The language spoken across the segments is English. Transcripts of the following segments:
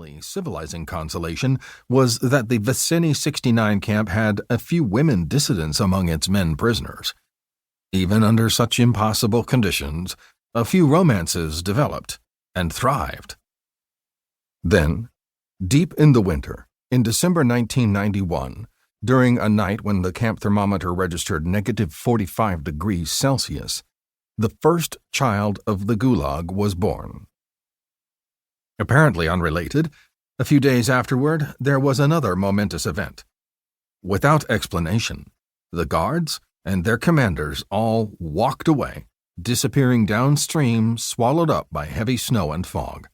only civilizing consolation was that the Veseni 69 camp had a few women dissidents among its men prisoners. Even under such impossible conditions, a few romances developed and thrived. Then, deep in the winter, in December 1991, during a night when the camp thermometer registered negative 45 degrees Celsius, the first child of the Gulag was born. Apparently unrelated, a few days afterward, there was another momentous event. Without explanation, the guards and their commanders all walked away, disappearing downstream, swallowed up by heavy snow and fog.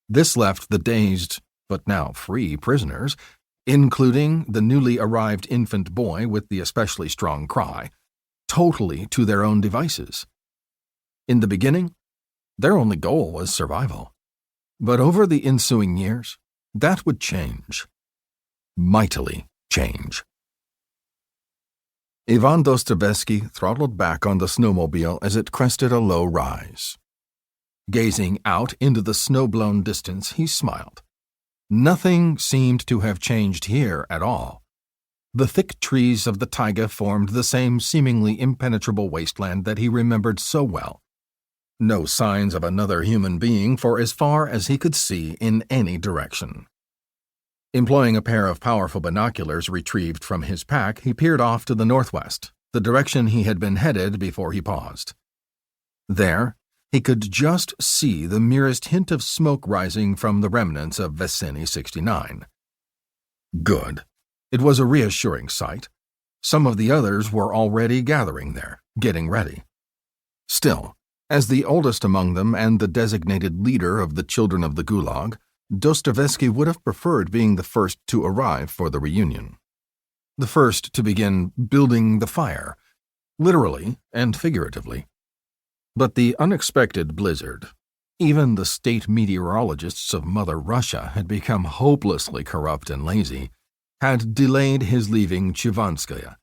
This left the dazed, but now free prisoners, including the newly arrived infant boy with the especially strong cry, totally to their own devices. In the beginning, their only goal was survival. But over the ensuing years, that would change. Mightily change. Ivan Dostoevsky throttled back on the snowmobile as it crested a low rise. Gazing out into the snow-blown distance, he smiled. Nothing seemed to have changed here at all. The thick trees of the taiga formed the same seemingly impenetrable wasteland that he remembered so well. No signs of another human being for as far as he could see in any direction. Employing a pair of powerful binoculars retrieved from his pack, he peered off to the northwest, the direction he had been headed before he paused. There, he could just see the merest hint of smoke rising from the remnants of Veseni 69. Good. It was a reassuring sight. Some of the others were already gathering there, getting ready. Still, as the oldest among them and the designated leader of the children of the Gulag, Dostoevsky would have preferred being the first to arrive for the reunion. The first to begin building the fire, literally and figuratively. But the unexpected blizzard, even the state meteorologists of Mother Russia had become hopelessly corrupt and lazy, had delayed his leaving Chivanskaya.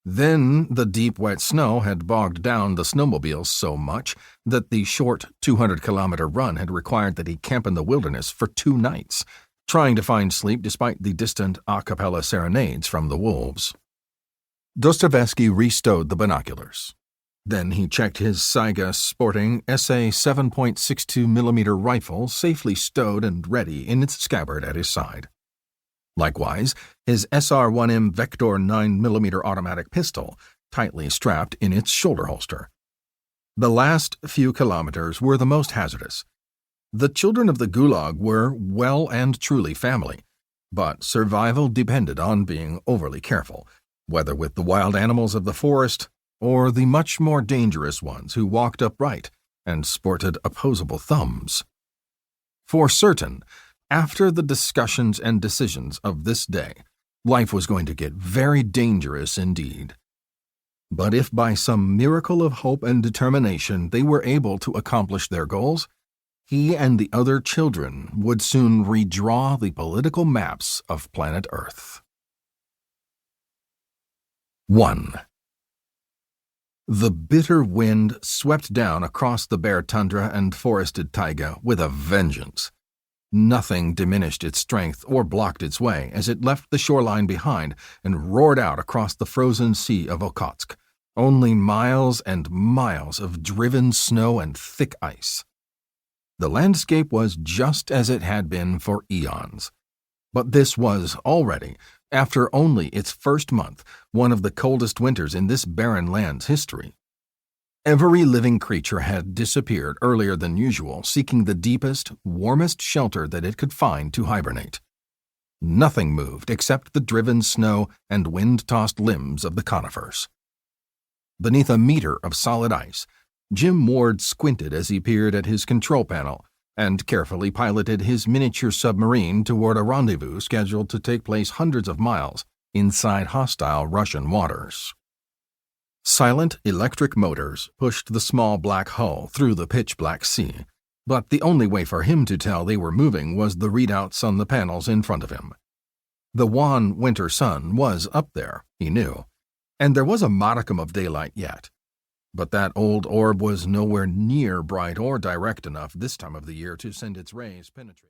Then the deep wet snow had bogged down the snowmobiles so much that the short 200-kilometer run had required that he camp in the wilderness for 2 nights, trying to find sleep despite the distant a cappella serenades from the wolves. Dostoevsky restowed the binoculars. Then he checked his Saiga sporting SA 7.62mm rifle safely stowed and ready in its scabbard at his side. Likewise, his SR-1M Vector 9mm automatic pistol, tightly strapped in its shoulder holster. The last few kilometers were the most hazardous. The children of the Gulag were well and truly family, but survival depended on being overly careful, whether with the wild animals of the forest or the much more dangerous ones who walked upright and sported opposable thumbs. For certain, after the discussions and decisions of this day, life was going to get very dangerous indeed. But if by some miracle of hope and determination they were able to accomplish their goals, he and the other children would soon redraw the political maps of planet Earth. 1. The bitter wind swept down across the bare tundra and forested taiga with a vengeance. Nothing diminished its strength or blocked its way as it left the shoreline behind and roared out across the frozen Sea of Okhotsk, only miles and miles of driven snow and thick ice. The landscape was just as it had been for eons. But this was already, after only its first month, one of the coldest winters in this barren land's history. Every living creature had disappeared earlier than usual, seeking the deepest, warmest shelter that it could find to hibernate. Nothing moved except the driven snow and wind-tossed limbs of the conifers. Beneath a meter of solid ice, Jim Ward squinted as he peered at his control panel and carefully piloted his miniature submarine toward a rendezvous scheduled to take place hundreds of miles inside hostile Russian waters. Silent electric motors pushed the small black hull through the pitch-black sea, but the only way for him to tell they were moving was the readouts on the panels in front of him. The wan winter sun was up there, he knew, and there was a modicum of daylight yet. But that old orb was nowhere near bright or direct enough this time of the year to send its rays penetrating.